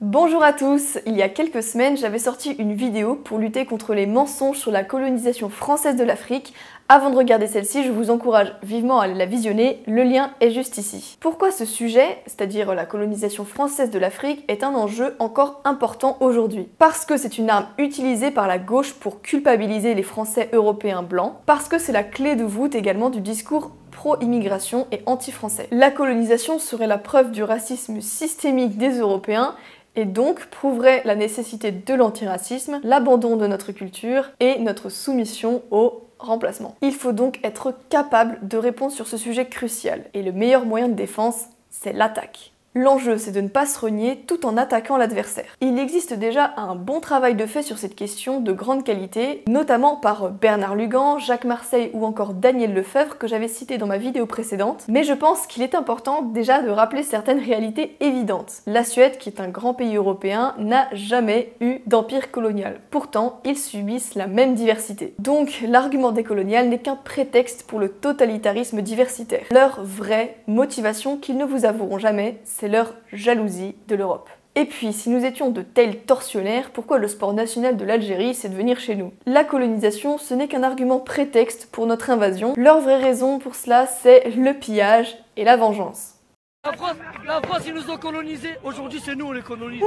Bonjour à tous! Il y a quelques semaines, j'avais sorti une vidéo pour lutter contre les mensonges sur la colonisation française de l'Afrique. Avant de regarder celle-ci, je vous encourage vivement à aller la visionner, le lien est juste ici. Pourquoi ce sujet, c'est-à-dire la colonisation française de l'Afrique, est un enjeu encore important aujourd'hui? Parce que c'est une arme utilisée par la gauche pour culpabiliser les Français européens blancs, parce que c'est la clé de voûte également du discours pro-immigration et anti-français. La colonisation serait la preuve du racisme systémique des Européens et donc prouverait la nécessité de l'antiracisme, l'abandon de notre culture et notre soumission au remplacement. Il faut donc être capable de répondre sur ce sujet crucial, et le meilleur moyen de défense, c'est l'attaque. L'enjeu, c'est de ne pas se renier tout en attaquant l'adversaire. Il existe déjà un bon travail de fait sur cette question de grande qualité, notamment par Bernard Lugan, Jacques Marseille ou encore Daniel Lefebvre que j'avais cité dans ma vidéo précédente, mais je pense qu'il est important déjà de rappeler certaines réalités évidentes. La Suède, qui est un grand pays européen, n'a jamais eu d'empire colonial. Pourtant, ils subissent la même diversité. Donc, l'argument décolonial n'est qu'un prétexte pour le totalitarisme diversitaire. Leur vraie motivation, qu'ils ne vous avoueront jamais, c'est leur jalousie de l'Europe. Et puis, si nous étions de tels tortionnaires, pourquoi le sport national de l'Algérie, c'est de venir chez nous? La colonisation, ce n'est qu'un argument prétexte pour notre invasion. Leur vraie raison pour cela, c'est le pillage et la vengeance. La France, ils nous ont colonisés. Aujourd'hui, c'est nous, on les colonise.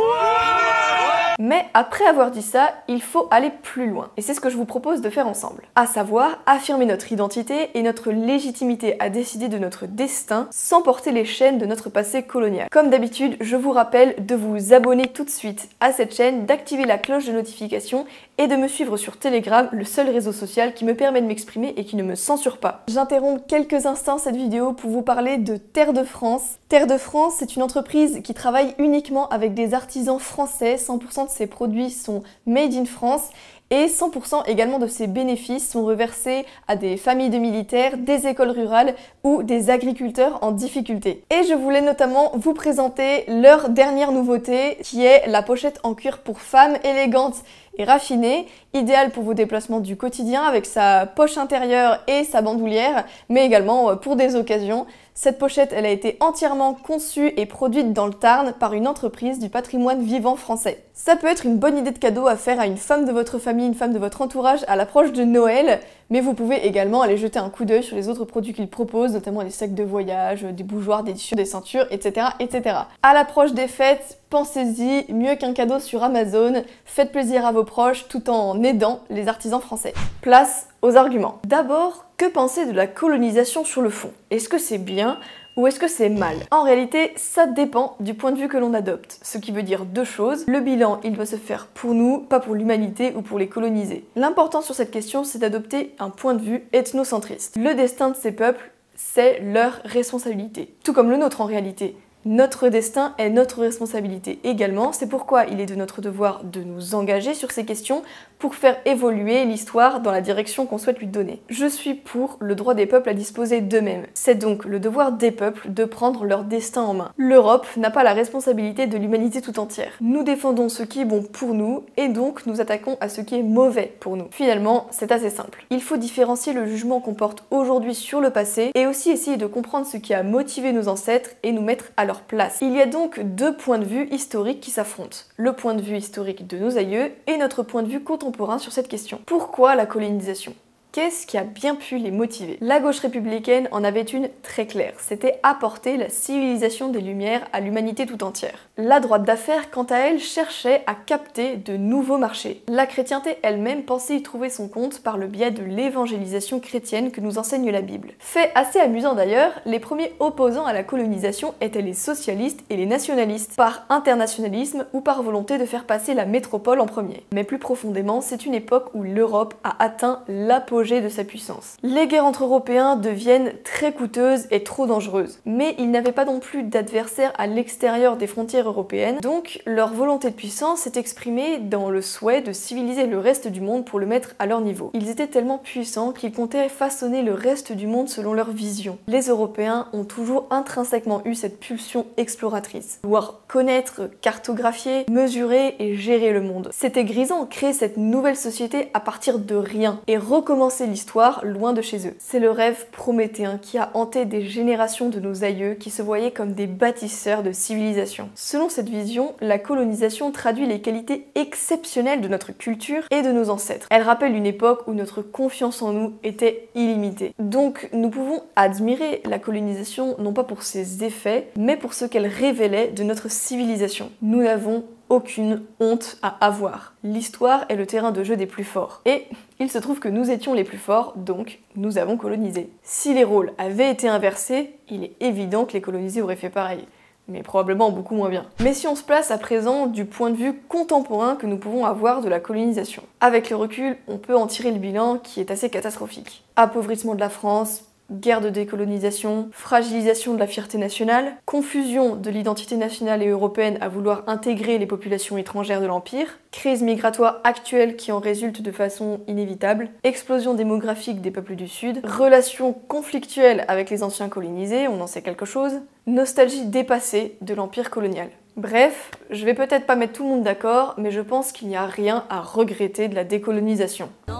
Mais après avoir dit ça, il faut aller plus loin. Et c'est ce que je vous propose de faire ensemble. À savoir, affirmer notre identité et notre légitimité à décider de notre destin sans porter les chaînes de notre passé colonial. Comme d'habitude, je vous rappelle de vous abonner tout de suite à cette chaîne, d'activer la cloche de notification et de me suivre sur Telegram, le seul réseau social qui me permet de m'exprimer et qui ne me censure pas. J'interromps quelques instants cette vidéo pour vous parler de Terre de France. Terre de France, c'est une entreprise qui travaille uniquement avec des artisans français, 100% de ses produits sont made in France et 100% également de ses bénéfices sont reversés à des familles de militaires, des écoles rurales ou des agriculteurs en difficulté. Et je voulais notamment vous présenter leur dernière nouveauté qui est la pochette en cuir pour femmes élégante et raffinée, idéale pour vos déplacements du quotidien avec sa poche intérieure et sa bandoulière, mais également pour des occasions. Cette pochette, elle a été entièrement conçue et produite dans le Tarn par une entreprise du patrimoine vivant français. Ça peut être une bonne idée de cadeau à faire à une femme de votre famille, une femme de votre entourage à l'approche de Noël, mais vous pouvez également aller jeter un coup d'œil sur les autres produits qu'ils proposent, notamment des sacs de voyage, des bougeoirs, des tissus, des ceintures, etc., etc. À l'approche des fêtes, pensez-y, mieux qu'un cadeau sur Amazon, faites plaisir à vos proches tout en aidant les artisans français. Place aux arguments. D'abord, que penser de la colonisation sur le fond? Est-ce que c'est bien ou est-ce que c'est mal? En réalité, ça dépend du point de vue que l'on adopte, ce qui veut dire deux choses. Le bilan, il doit se faire pour nous, pas pour l'humanité ou pour les coloniser. L'important sur cette question, c'est d'adopter un point de vue ethnocentriste. Le destin de ces peuples, c'est leur responsabilité, tout comme le nôtre en réalité. Notre destin est notre responsabilité également, c'est pourquoi il est de notre devoir de nous engager sur ces questions pour faire évoluer l'histoire dans la direction qu'on souhaite lui donner. Je suis pour le droit des peuples à disposer d'eux-mêmes. C'est donc le devoir des peuples de prendre leur destin en main. L'Europe n'a pas la responsabilité de l'humanité tout entière. Nous défendons ce qui est bon pour nous et donc nous attaquons à ce qui est mauvais pour nous. Finalement, c'est assez simple. Il faut différencier le jugement qu'on porte aujourd'hui sur le passé et aussi essayer de comprendre ce qui a motivé nos ancêtres et nous mettre à leur place. Il y a donc deux points de vue historiques qui s'affrontent. Le point de vue historique de nos aïeux et notre point de vue contemporain sur cette question. Pourquoi la colonisation ? Qu'est-ce qui a bien pu les motiver? La gauche républicaine en avait une très claire, c'était apporter la civilisation des Lumières à l'humanité tout entière. La droite d'affaires, quant à elle, cherchait à capter de nouveaux marchés. La chrétienté elle-même pensait y trouver son compte par le biais de l'évangélisation chrétienne que nous enseigne la Bible. Fait assez amusant d'ailleurs, les premiers opposants à la colonisation étaient les socialistes et les nationalistes, par internationalisme ou par volonté de faire passer la métropole en premier. Mais plus profondément, c'est une époque où l'Europe a atteint l'apogée de sa puissance. Les guerres entre Européens deviennent très coûteuses et trop dangereuses, mais ils n'avaient pas non plus d'adversaires à l'extérieur des frontières européennes, donc leur volonté de puissance s'est exprimée dans le souhait de civiliser le reste du monde pour le mettre à leur niveau. Ils étaient tellement puissants qu'ils comptaient façonner le reste du monde selon leur vision. Les Européens ont toujours intrinsèquement eu cette pulsion exploratrice, vouloir connaître, cartographier, mesurer et gérer le monde. C'était grisant, créer cette nouvelle société à partir de rien et recommencer recommencer l'histoire loin de chez eux. C'est le rêve prométhéen qui a hanté des générations de nos aïeux qui se voyaient comme des bâtisseurs de civilisation. Selon cette vision, la colonisation traduit les qualités exceptionnelles de notre culture et de nos ancêtres. Elle rappelle une époque où notre confiance en nous était illimitée. Donc nous pouvons admirer la colonisation non pas pour ses effets, mais pour ce qu'elle révélait de notre civilisation. Nous n'avons aucune honte à avoir. L'histoire est le terrain de jeu des plus forts. Et il se trouve que nous étions les plus forts, donc nous avons colonisé. Si les rôles avaient été inversés, il est évident que les colonisés auraient fait pareil. Mais probablement beaucoup moins bien. Mais si on se place à présent du point de vue contemporain que nous pouvons avoir de la colonisation. Avec le recul, on peut en tirer le bilan qui est assez catastrophique. Appauvrissement de la France, guerre de décolonisation, fragilisation de la fierté nationale, confusion de l'identité nationale et européenne à vouloir intégrer les populations étrangères de l'Empire, crise migratoire actuelle qui en résulte de façon inévitable, explosion démographique des peuples du Sud, relations conflictuelles avec les anciens colonisés, on en sait quelque chose, nostalgie dépassée de l'Empire colonial. Bref, je vais peut-être pas mettre tout le monde d'accord, mais je pense qu'il n'y a rien à regretter de la décolonisation. Non,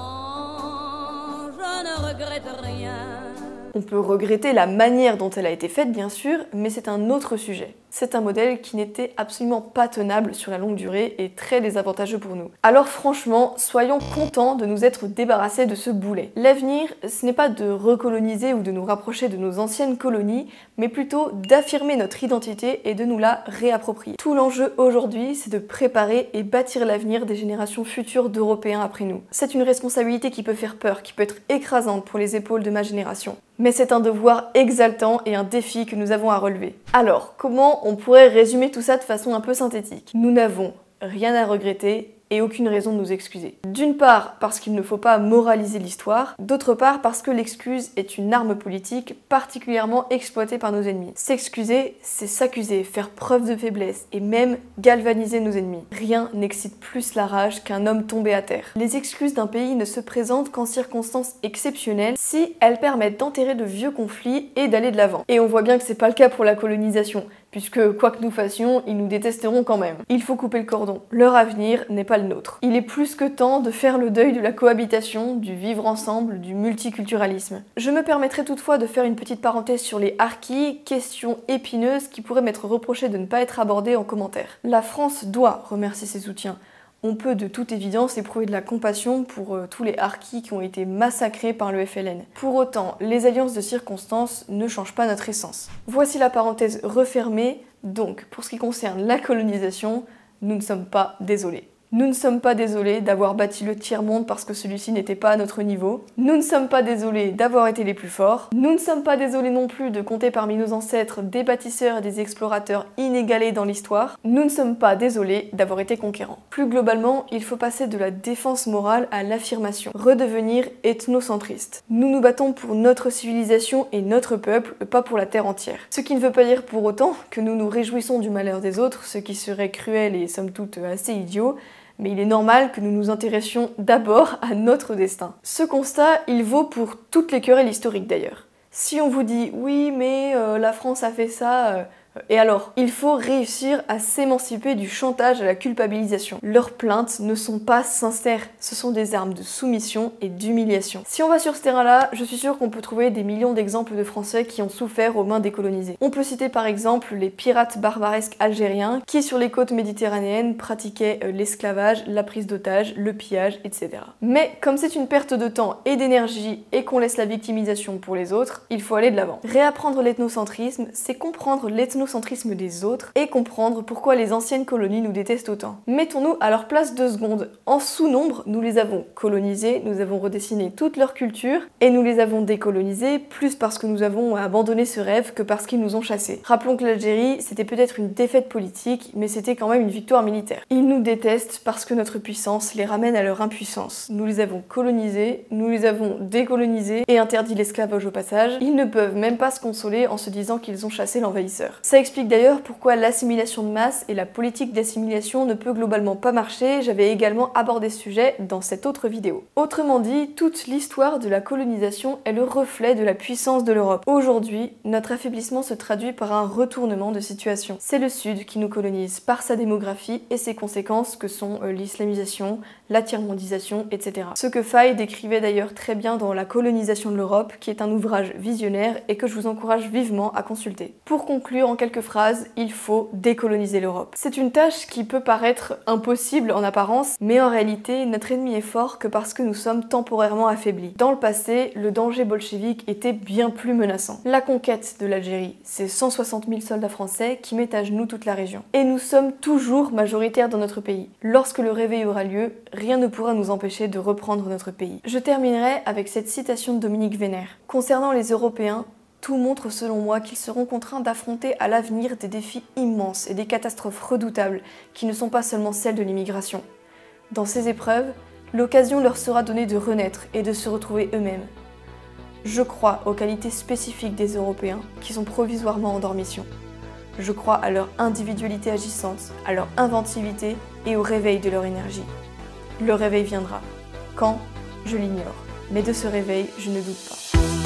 je ne regrette rien. On peut regretter la manière dont elle a été faite, bien sûr, mais c'est un autre sujet. C'est un modèle qui n'était absolument pas tenable sur la longue durée et très désavantageux pour nous. Alors franchement, soyons contents de nous être débarrassés de ce boulet. L'avenir, ce n'est pas de recoloniser ou de nous rapprocher de nos anciennes colonies, mais plutôt d'affirmer notre identité et de nous la réapproprier. Tout l'enjeu aujourd'hui, c'est de préparer et bâtir l'avenir des générations futures d'Européens après nous. C'est une responsabilité qui peut faire peur, qui peut être écrasante pour les épaules de ma génération. Mais c'est un devoir exaltant et un défi que nous avons à relever. Alors, comment on pourrait résumer tout ça de façon un peu synthétique? Nous n'avons rien à regretter et aucune raison de nous excuser. D'une part, parce qu'il ne faut pas moraliser l'histoire, d'autre part, parce que l'excuse est une arme politique particulièrement exploitée par nos ennemis. S'excuser, c'est s'accuser, faire preuve de faiblesse et même galvaniser nos ennemis. Rien n'excite plus la rage qu'un homme tombé à terre. Les excuses d'un pays ne se présentent qu'en circonstances exceptionnelles si elles permettent d'enterrer de vieux conflits et d'aller de l'avant. Et on voit bien que c'est pas le cas pour la colonisation, puisque quoi que nous fassions, ils nous détesteront quand même. Il faut couper le cordon. Leur avenir n'est pas le nôtre. Il est plus que temps de faire le deuil de la cohabitation, du vivre ensemble, du multiculturalisme. Je me permettrai toutefois de faire une petite parenthèse sur les harkis, question épineuse qui pourrait m'être reprochée de ne pas être abordée en commentaire. La France doit remercier ses soutiens. On peut de toute évidence éprouver de la compassion pour tous les harkis qui ont été massacrés par le FLN. Pour autant, les alliances de circonstances ne changent pas notre essence. Voici la parenthèse refermée, donc pour ce qui concerne la colonisation, nous ne sommes pas désolés. Nous ne sommes pas désolés d'avoir bâti le tiers-monde parce que celui-ci n'était pas à notre niveau. Nous ne sommes pas désolés d'avoir été les plus forts. Nous ne sommes pas désolés non plus de compter parmi nos ancêtres des bâtisseurs et des explorateurs inégalés dans l'histoire. Nous ne sommes pas désolés d'avoir été conquérants. Plus globalement, il faut passer de la défense morale à l'affirmation, redevenir ethnocentriste. Nous nous battons pour notre civilisation et notre peuple, pas pour la terre entière. Ce qui ne veut pas dire pour autant que nous nous réjouissons du malheur des autres, ce qui serait cruel et somme toute assez idiot, mais il est normal que nous nous intéressions d'abord à notre destin. Ce constat, il vaut pour toutes les querelles historiques d'ailleurs. Si on vous dit « oui, mais la France a fait ça », et alors, il faut réussir à s'émanciper du chantage à la culpabilisation. Leurs plaintes ne sont pas sincères, ce sont des armes de soumission et d'humiliation. Si on va sur ce terrain-là, je suis sûre qu'on peut trouver des millions d'exemples de Français qui ont souffert aux mains des colonisés. On peut citer par exemple les pirates barbaresques algériens qui sur les côtes méditerranéennes pratiquaient l'esclavage, la prise d'otages, le pillage, etc. Mais comme c'est une perte de temps et d'énergie et qu'on laisse la victimisation pour les autres, il faut aller de l'avant. Réapprendre l'ethnocentrisme, c'est comprendre l'ethnocentrisme des autres et comprendre pourquoi les anciennes colonies nous détestent autant. Mettons-nous à leur place 2 secondes. En sous-nombre, nous les avons colonisés, nous avons redessiné toute leur culture et nous les avons décolonisés plus parce que nous avons abandonné ce rêve que parce qu'ils nous ont chassés. Rappelons que l'Algérie, c'était peut-être une défaite politique, mais c'était quand même une victoire militaire. Ils nous détestent parce que notre puissance les ramène à leur impuissance. Nous les avons colonisés, nous les avons décolonisés et interdit l'esclavage au passage. Ils ne peuvent même pas se consoler en se disant qu'ils ont chassé l'envahisseur. Ça Ça explique d'ailleurs pourquoi l'assimilation de masse et la politique d'assimilation ne peut globalement pas marcher. J'avais également abordé ce sujet dans cette autre vidéo. Autrement dit, toute l'histoire de la colonisation est le reflet de la puissance de l'Europe. Aujourd'hui, notre affaiblissement se traduit par un retournement de situation. C'est le Sud qui nous colonise par sa démographie et ses conséquences que sont l'islamisation, la tiers-mondisation, etc. Ce que Faye décrivait d'ailleurs très bien dans La colonisation de l'Europe, qui est un ouvrage visionnaire et que je vous encourage vivement à consulter. Pour conclure en quelques phrases, il faut décoloniser l'Europe. C'est une tâche qui peut paraître impossible en apparence, mais en réalité, notre ennemi est fort que parce que nous sommes temporairement affaiblis. Dans le passé, le danger bolchevique était bien plus menaçant. La conquête de l'Algérie, c'est 160 000 soldats français qui mettent à genoux toute la région. Et nous sommes toujours majoritaires dans notre pays. Lorsque le réveil aura lieu, rien ne pourra nous empêcher de reprendre notre pays. Je terminerai avec cette citation de Dominique Vénère. Concernant les Européens, tout montre selon moi qu'ils seront contraints d'affronter à l'avenir des défis immenses et des catastrophes redoutables qui ne sont pas seulement celles de l'immigration. Dans ces épreuves, l'occasion leur sera donnée de renaître et de se retrouver eux-mêmes. Je crois aux qualités spécifiques des Européens qui sont provisoirement en dormition. Je crois à leur individualité agissante, à leur inventivité et au réveil de leur énergie. Le réveil viendra. Quand? Je l'ignore. Mais de ce réveil, je ne doute pas.